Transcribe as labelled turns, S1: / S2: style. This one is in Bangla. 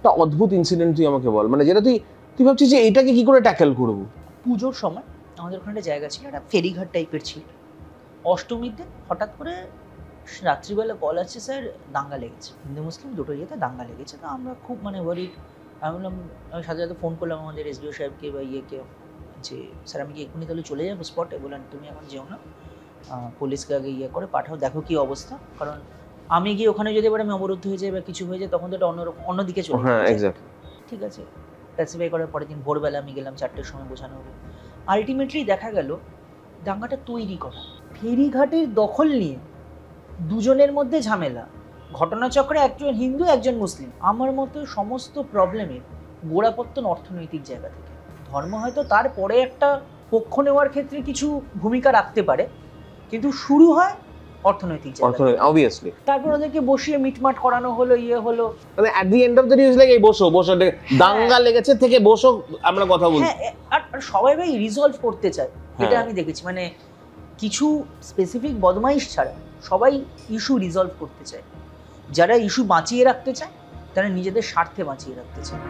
S1: একটা অদ্ভুত ইনসিডেন্ট তুই আমাকে বল, মানে যেটা তুই ভাবছিস যে এটাকে কি করে ট্যাকেল করবো।
S2: পুজোর সময় আমাদের ওখানে একটা জায়গা ছিল, একটা ফেরিঘাট টাইপের ছিল। অষ্টমীতে হঠাৎ করে রাত্রিবেলা কল আসছে, স্যার দাঙ্গা লেগেছে, হিন্দু মুসলিম দুটো ইয়েতে দাঙ্গা লেগেছে। তো আমরা খুব মানে ওয়ারিড। আমি বললাম, আমি সাথে সাথে ফোন করলাম আমাদের এসডিও সাহেবকে বা ইয়েকে, যে স্যার আমি কি এক্ষুনি তাহলে চলে যাবো স্পটে? বললেন তুমি এখন যেও না, পুলিশকে আগে ইয়ে করে পাঠাও, দেখো কী অবস্থা। কারণ আমি গিয়ে ওখানে যদি এবার আমি অবরুদ্ধ হয়ে যাই বা কিছু হয়ে যায়, তখন তো এটা অন্যদিকে চলে
S1: হ্যাঁ
S2: যায়।
S1: এক্স্যাক্টলি।
S2: ঠিক আছে, প্যাসিফাই করার পরের দিন ভোরবেলা আমি গেলাম, 4টের সময় বোঝানো হলো। আলটিমেটলি দেখা গেল দাঙ্গাটা তৈরি করা, ফেরিঘাটের দখল নিয়ে দুজনের মধ্যে ঝামেলা। ঘটনাচক্রে একজন হিন্দু একজন মুসলিম। আমার মতো সমস্ত প্রবলেমের গোড়াপত্তন অর্থনৈতিক জায়গা থেকে। ধর্ম হয়তো তারপরে একটা পক্ষ নেওয়ার ক্ষেত্রে কিছু ভূমিকা রাখতে পারে, কিন্তু শুরু হয় অর্থনৈতিক জায়গা থেকে।
S1: অবভিয়াসলি।
S2: তারপর ওদেরকে বসিয়ে মিটমাট করানো হলো, ইয়ে হলো।
S1: মানে at the end of the day is like এই বসো দাঙ্গা লেগেছে থেকে বসো আমরা কথা বলছি।
S2: হ্যাঁ, আর সবাই ভাই রিজলভ করতে চায়, এটা
S1: হ্যাঁ।
S2: আমি দেখেছি। মানে কিছু স্পেসিফিক বদমাইশ ছাড়া সবাই ইস্যু রিজলভ করতে চায়। যারা ইস্যু বাঁচিয়ে রাখতে চায় তারা নিজেদের স্বার্থে বাঁচিয়ে রাখতে চায়।